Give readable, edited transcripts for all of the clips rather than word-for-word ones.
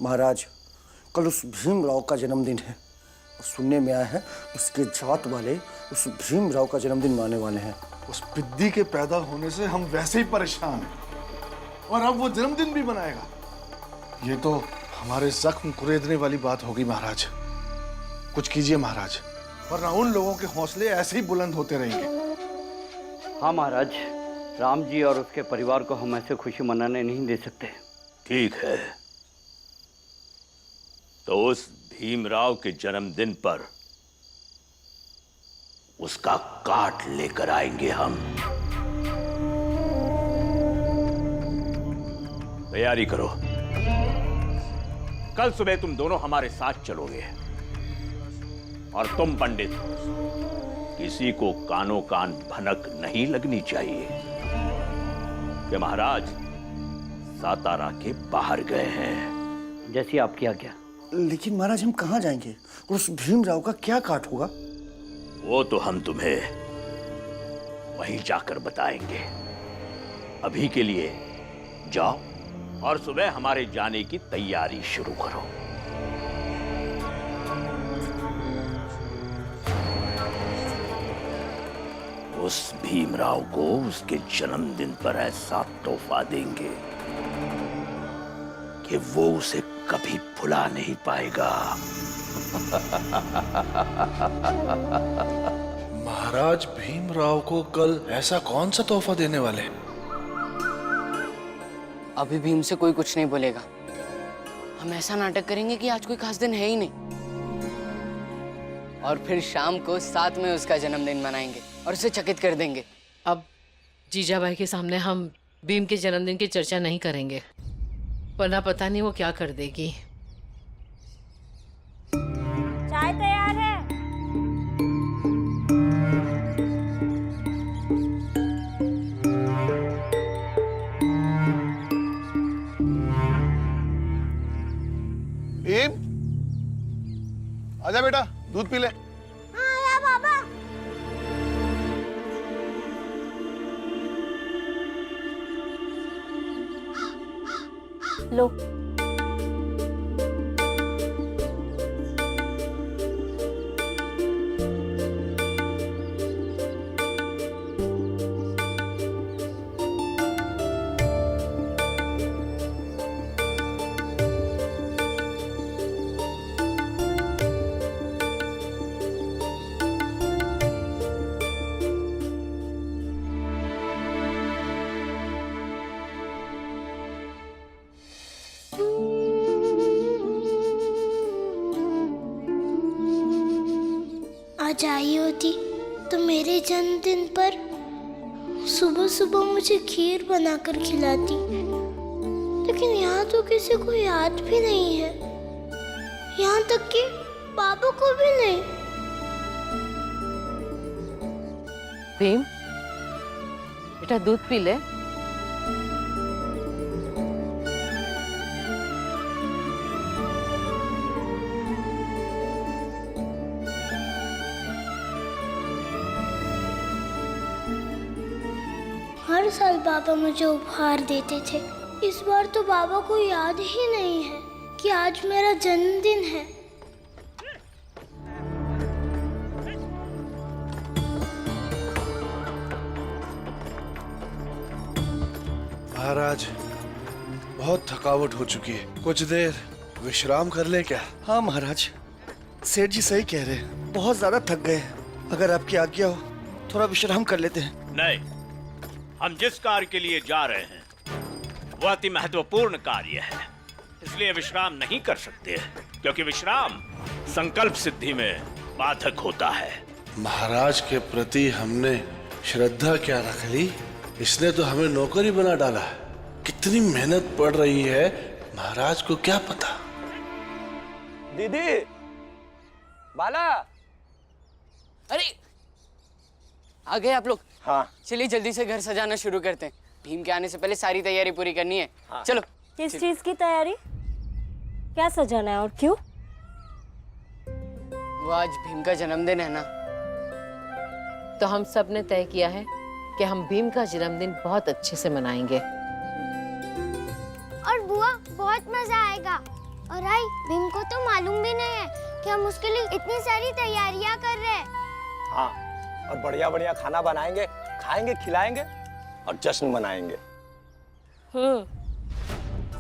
महाराज, कल उस भीमराव का जन्मदिन है और सुनने में आया है उसके जात वाले उस भीमराव का जन्मदिन मनाने वाले हैं। उस पिद्दी के पैदा होने से हम वैसे ही परेशान हैं और अब वो जन्मदिन भी मनाएगा। ये तो हमारे जख्म कुरेदने वाली बात होगी महाराज। कुछ कीजिए महाराज, वरना उन लोगों के हौसले ऐसे ही बुलंद होते रहेंगे। हाँ महाराज, राम जी और उसके परिवार को हम ऐसे खुशी मनाने नहीं दे सकते। ठीक है, तो उस भीमराव के जन्मदिन पर उसका काट लेकर आएंगे हम। तैयारी करो, कल सुबह तुम दोनों हमारे साथ चलोगे और तुम पंडित, किसी को कानों कान भनक नहीं लगनी चाहिए कि महाराज सातारा के बाहर गए हैं। जैसी आपकी आज्ञा। लेकिन महाराज, हम कहाँ जाएंगे? उस भीमराव का क्या काट होगा? वो तो हम तुम्हें वहीं जाकर बताएंगे। अभी के लिए जाओ और सुबह हमारे जाने की तैयारी शुरू करो। उस भीमराव को उसके जन्मदिन पर ऐसा तोहफा देंगे कि वो उसे कभी भुला नहीं पाएगा। महाराज, भीमराव को कल ऐसा कौन सा तोहफा देने वाले? अभी भीम से कोई कुछ नहीं बोलेगा। हम ऐसा नाटक करेंगे कि आज कोई खास दिन है ही नहीं, और फिर शाम को साथ में उसका जन्मदिन मनाएंगे और उसे चकित कर देंगे। अब जीजाबाई के सामने हम भीम के जन्मदिन की चर्चा नहीं करेंगे, वरना पता नहीं वो क्या कर देगी। चाय तैयार है। भीम, आजा बेटा, दूध पी ले। हाँ आया बाबा। लो। आज आई होती तो मेरे जन्मदिन पर सुबह सुबह मुझे खीर बनाकर खिलाती, लेकिन यहाँ तो किसी को याद भी नहीं है, यहाँ तक कि बाबू को भी नहीं। भीम, बेटा दूध पी ले। हर साल बाबा मुझे उपहार देते थे, इस बार तो बाबा को याद ही नहीं है कि आज मेरा जन्मदिन है। महाराज, बहुत थकावट हो चुकी है, कुछ देर विश्राम कर ले क्या? हाँ महाराज, सेठ जी सही कह रहे हैं, बहुत ज्यादा थक गए। अगर आपकी आज्ञा हो थोड़ा विश्राम कर लेते हैं। नहीं, हम जिस कार्य के लिए जा रहे हैं वह अति महत्वपूर्ण कार्य है, इसलिए विश्राम नहीं कर सकते, क्योंकि विश्राम संकल्प सिद्धि में बाधक होता है। महाराज के प्रति हमने श्रद्धा क्या रख ली, इसने तो हमें नौकरी बना डाला है। कितनी मेहनत पड़ रही है महाराज को क्या पता। दीदी, बाला। अरे आ गए आप लोग? हाँ। चलिए जल्दी से घर सजाना शुरू करते हैं, भीम के आने से पहले सारी तैयारी पूरी करनी है। हाँ। चलो। किस चीज की तैयारी? क्या सजाना है और क्यों? वो आज भीम का जन्मदिन है ना, तो हम सब ने तय किया है कि हम भीम का जन्मदिन बहुत अच्छे से मनाएंगे। और बुआ, बहुत मजा आएगा। और आई भीम को तो मालूम भी नहीं है कि हम उसके लिए इतनी सारी तैयारियां कर रहे हैं। हाँ, और बढ़िया बढ़िया खाना बनाएंगे, खाएंगे, खिलाएंगे और जश्न मनाएंगे।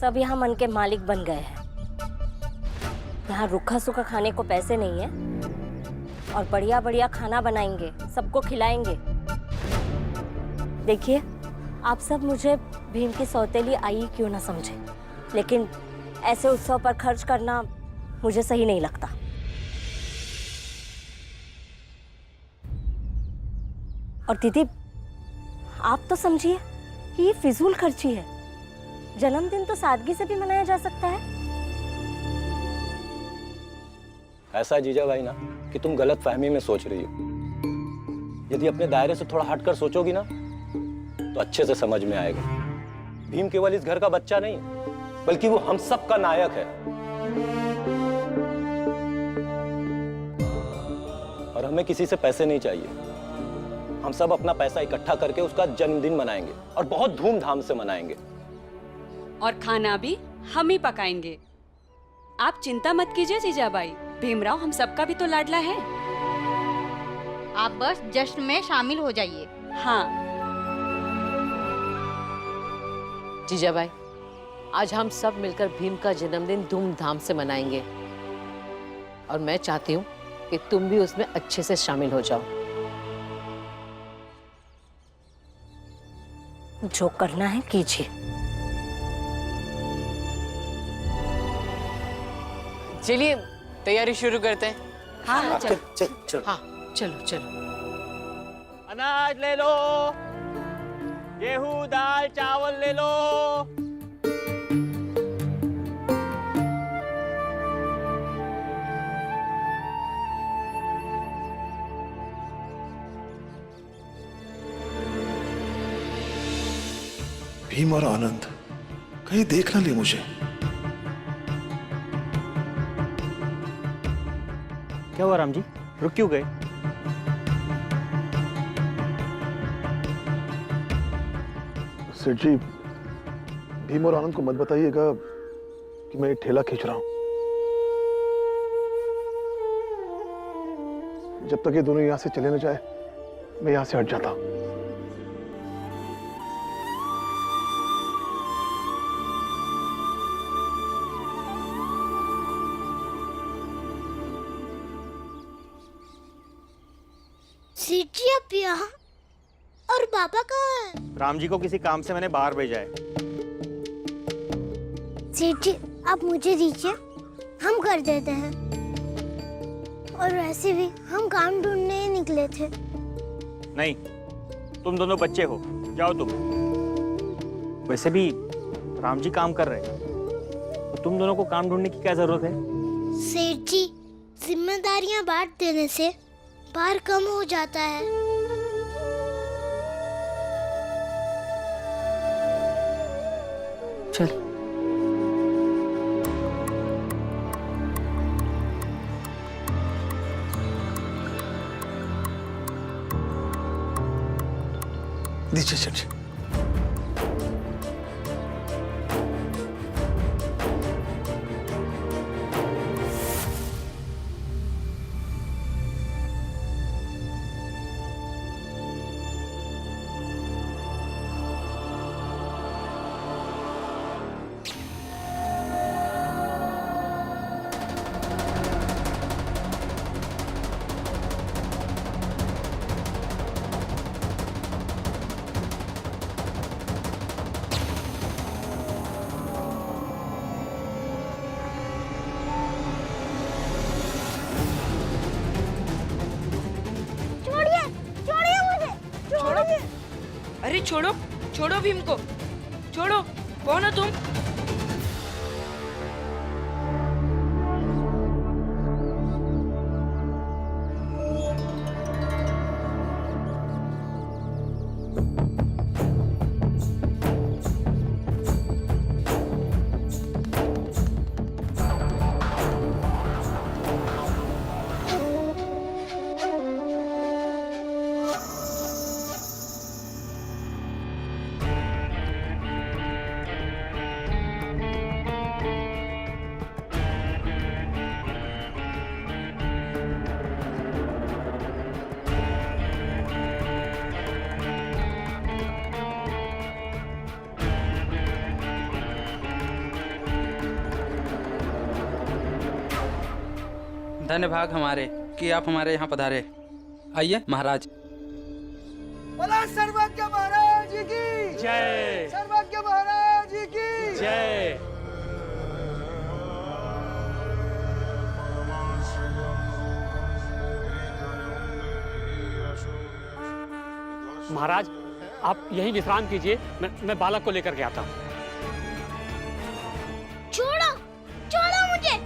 सब यहाँ मन के मालिक बन गए हैं। यहाँ रूखा सूखा खाने को पैसे नहीं है और बढ़िया बढ़िया खाना बनाएंगे, सबको खिलाएंगे। देखिए, आप सब मुझे भीम की सौतेली आई क्यों ना समझे, लेकिन ऐसे उत्सव पर खर्च करना मुझे सही नहीं लगता। और दीदी, आप तो समझिए कि ये फिजूल खर्ची है। जन्मदिन तो सादगी से भी मनाया जा सकता है। ऐसा है जीजा भाई ना कि तुम गलत फहमी में सोच रही हो। यदि अपने दायरे से थोड़ा हटकर सोचोगी ना तो अच्छे से समझ में आएगा। भीम केवल इस घर का बच्चा नहीं, बल्कि वो हम सब का नायक है। और हमें किसी से पैसे नहीं चाहिए। हम सब अपना पैसा इकट्ठा करके उसका जन्मदिन मनाएंगे और बहुत धूमधाम से मनाएंगे। और खाना भी हम ही पकाएंगे। आप चिंता मत कीजिए जीजाबाई, भीमराव हम सबका भी तो लाडला है। आप बस जश्न में शामिल हो जाइए। हाँ जीजाबाई, आज हम सब मिलकर भीम का जन्मदिन धूमधाम से मनाएंगे और मैं चाहती हूँ कि तुम भी उसमें अच्छे से शामिल हो जाओ। जो करना है कीजिए। चलिए तैयारी शुरू करते हैं। हाँ चल। चल हाँ चलो चलो। अनाज ले लो, गेहूं, दाल, चावल ले लो। भीम और आनंद कहीं देख ना ले मुझे। क्या हुआ राम जी, रुक क्यों गए? सेठ जी, भीम और आनंद को मत बताइएगा कि मैं एक ठेला खींच रहा हूं। जब तक ये दोनों यहां से चले न जाए, मैं यहां से हट जाता। सेठ जी, आप यहाँ? और पापा कहाँ हैं? राम जी को किसी काम से मैंने बाहर भेजा है। सेठ जी, आप मुझे दीजिए, हम कर देते हैं। और वैसे भी हम काम ढूंढने ही निकले थे। नहीं, तुम दोनों बच्चे हो, जाओ तुम। वैसे भी राम जी काम कर रहे हैं, तो तुम दोनों को काम ढूंढने की क्या जरूरत है? सेठ जी, जिम्मेदारियां बांट देने से भार कम हो जाता है। चल दीजिए सेठ जी। अरे छोड़ो, छोड़ो भीम को, छोड़ो। कौन हो तुम? धन्य भाग हमारे कि आप हमारे यहाँ पधारे। आइए महाराज। बोला सर्वज्ञ महाराज की जय। सर्वज्ञ महाराज की जय। महाराज आप यहीं विश्राम कीजिए, मैं बालक को लेकर के आता हूँ। छोड़ो छोड़ो मुझे।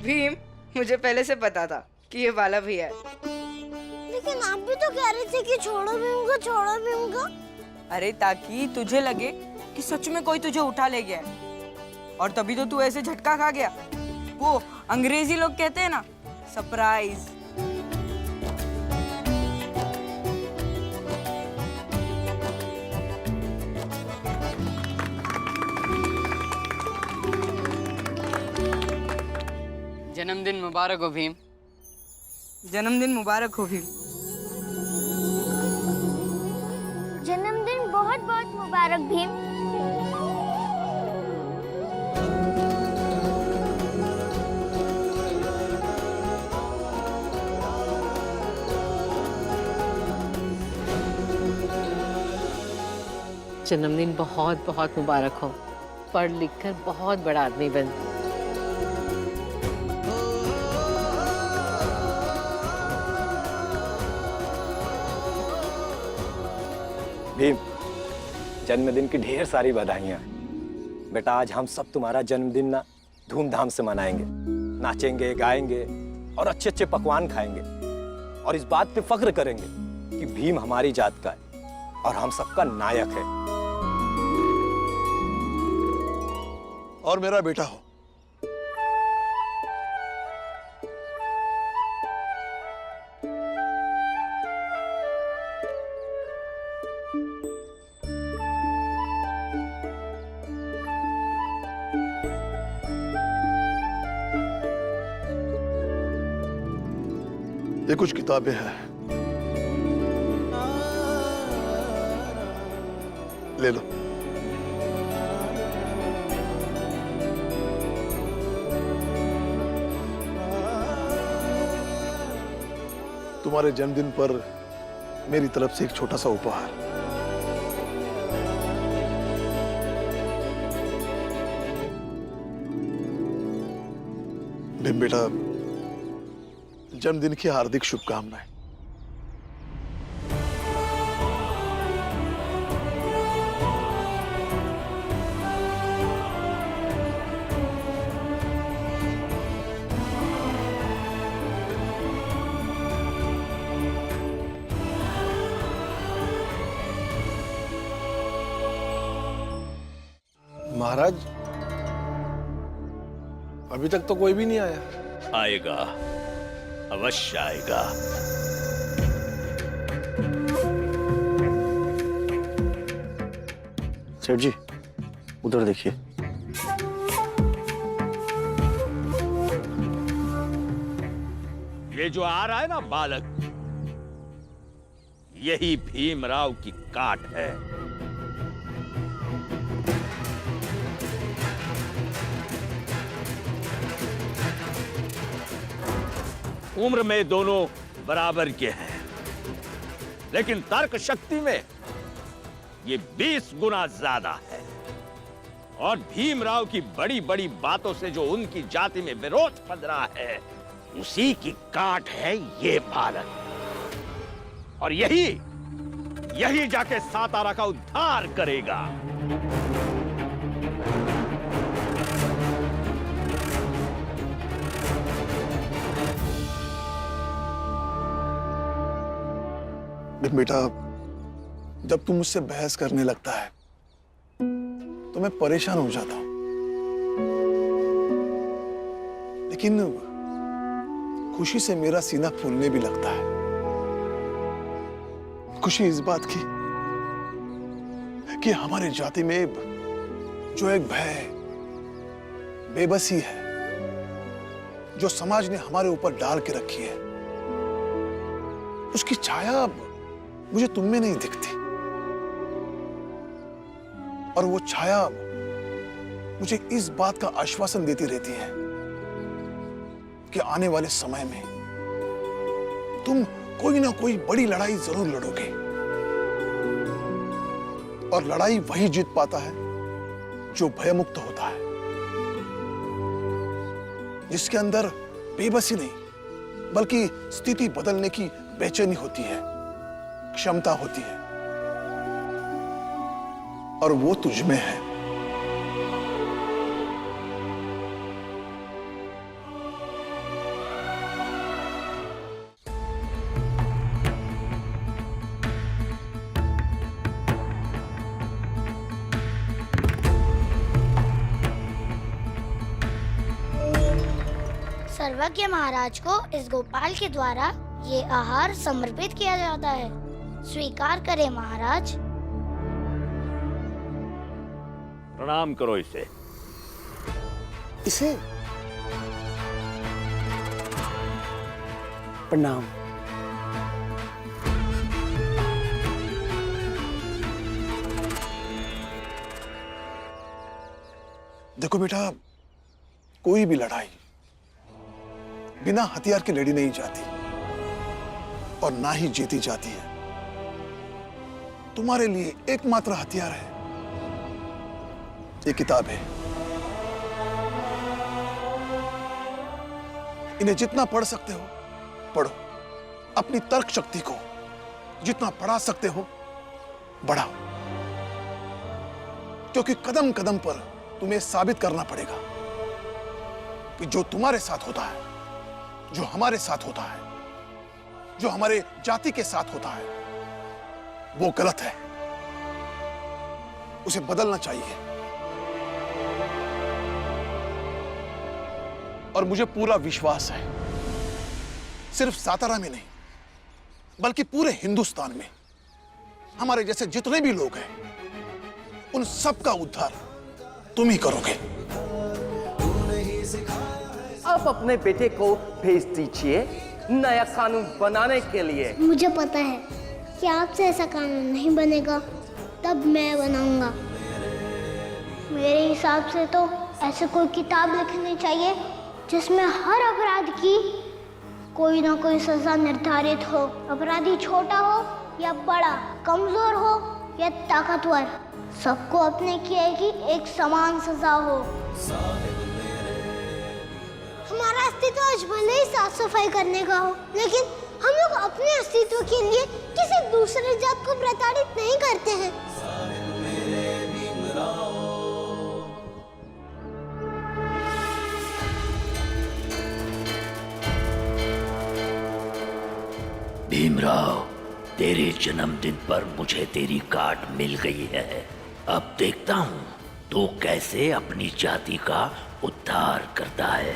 भीम, मुझे पहले से पता था कि ये बाला भैया है। लेकिन आप भी तो कह रहे थे कि छोड़ो भीम को, छोड़ो भीम को। अरे ताकि तुझे लगे कि सच में कोई तुझे उठा ले गया है, और तभी तो तू ऐसे झटका खा गया। वो अंग्रेजी लोग कहते हैं ना, सरप्राइज। जन्मदिन मुबारक हो भीम। जन्मदिन मुबारक हो भीम। जन्मदिन बहुत बहुत मुबारक भीम। जन्मदिन बहुत बहुत मुबारक हो। पढ़ लिख कर बहुत बड़ा आदमी बन। भीम, जन्मदिन की ढेर सारी बधाइयाँ। बेटा आज हम सब तुम्हारा जन्मदिन ना धूमधाम से मनाएंगे, नाचेंगे, गाएंगे और अच्छे अच्छे पकवान खाएंगे, और इस बात पे फख्र करेंगे कि भीम हमारी जात का है और हम सबका नायक है। और मेरा बेटा हो। ये कुछ किताबें हैं, ले लो। तुम्हारे जन्मदिन पर मेरी तरफ से एक छोटा सा उपहार। भीम बेटा, जन्मदिन की हार्दिक शुभकामनाएं। महाराज, अभी तक तो कोई भी नहीं आया। आएगा, अवश्य आएगा। सेठ जी, उधर देखिए। ये जो आ रहा है ना बालक, यही भीमराव की काट है। उम्र में दोनों बराबर के हैं, लेकिन तर्क शक्ति में ये 20 गुना ज्यादा है। और भीमराव की बड़ी बड़ी बातों से जो उनकी जाति में विरोध पड़ रहा है, उसी की काट है ये बालक। और यही जाके सातारा का उद्धार करेगा। बेटा, जब तू मुझसे बहस करने लगता है तो मैं परेशान हो जाता हूं, लेकिन खुशी से मेरा सीना फूलने भी लगता है। खुशी इस बात की कि हमारी जाति में जो एक भय, बेबसी है, जो समाज ने हमारे ऊपर डाल के रखी है, उसकी छाया मुझे तुम में नहीं दिखती। और वो छाया मुझे इस बात का आश्वासन देती रहती है कि आने वाले समय में तुम कोई ना कोई बड़ी लड़ाई जरूर लड़ोगे। और लड़ाई वही जीत पाता है जो भयमुक्त होता है, जिसके अंदर बेबसी नहीं बल्कि स्थिति बदलने की बेचैनी होती है, क्षमता होती है। और वो तुझ में है। सर्वज्ञ महाराज को इस गोपाल के द्वारा ये आहार समर्पित किया जाता है। स्वीकार करें महाराज। प्रणाम करो इसे। इसे प्रणाम। देखो बेटा, कोई भी लड़ाई बिना हथियार के लड़ी नहीं जाती और ना ही जीती जाती है। तुम्हारे लिए एकमात्र हथियार है, ये किताब है। इन्हें जितना पढ़ सकते हो पढ़ो। अपनी तर्क शक्ति को जितना बढ़ा सकते हो बढ़ाओ, क्योंकि कदम कदम पर तुम्हें साबित करना पड़ेगा कि जो तुम्हारे साथ होता है, जो हमारे साथ होता है, जो हमारे जाति के साथ होता है, वो गलत है। उसे बदलना चाहिए। और मुझे पूरा विश्वास है, सिर्फ सातारा में नहीं बल्कि पूरे हिंदुस्तान में हमारे जैसे जितने भी लोग हैं, उन सब का उद्धार तुम ही करोगे। आप अपने बेटे को भेज दीजिए नया कानून बनाने के लिए। मुझे पता है कि आपसे ऐसा कानून नहीं बनेगा, तब मैं बनाऊंगा। मेरे हिसाब से तो ऐसे कोई किताब लिखनी चाहिए जिसमें हर अपराध की कोई ना कोई सजा निर्धारित हो। अपराधी छोटा हो या बड़ा, कमजोर हो या ताकतवर, सबको अपने किए की एक समान सजा हो। हमारा अस्तित्व आज भले ही साफ सफाई करने का हो, लेकिन हम लोग अपने अस्तित्व के लिए किसी दूसरे जात को प्रताड़ित नहीं करते हैं। भीमराव, तेरे जन्मदिन पर मुझे तेरी कार्ड मिल गई है। अब देखता हूँ तू कैसे अपनी जाति का उद्धार करता है।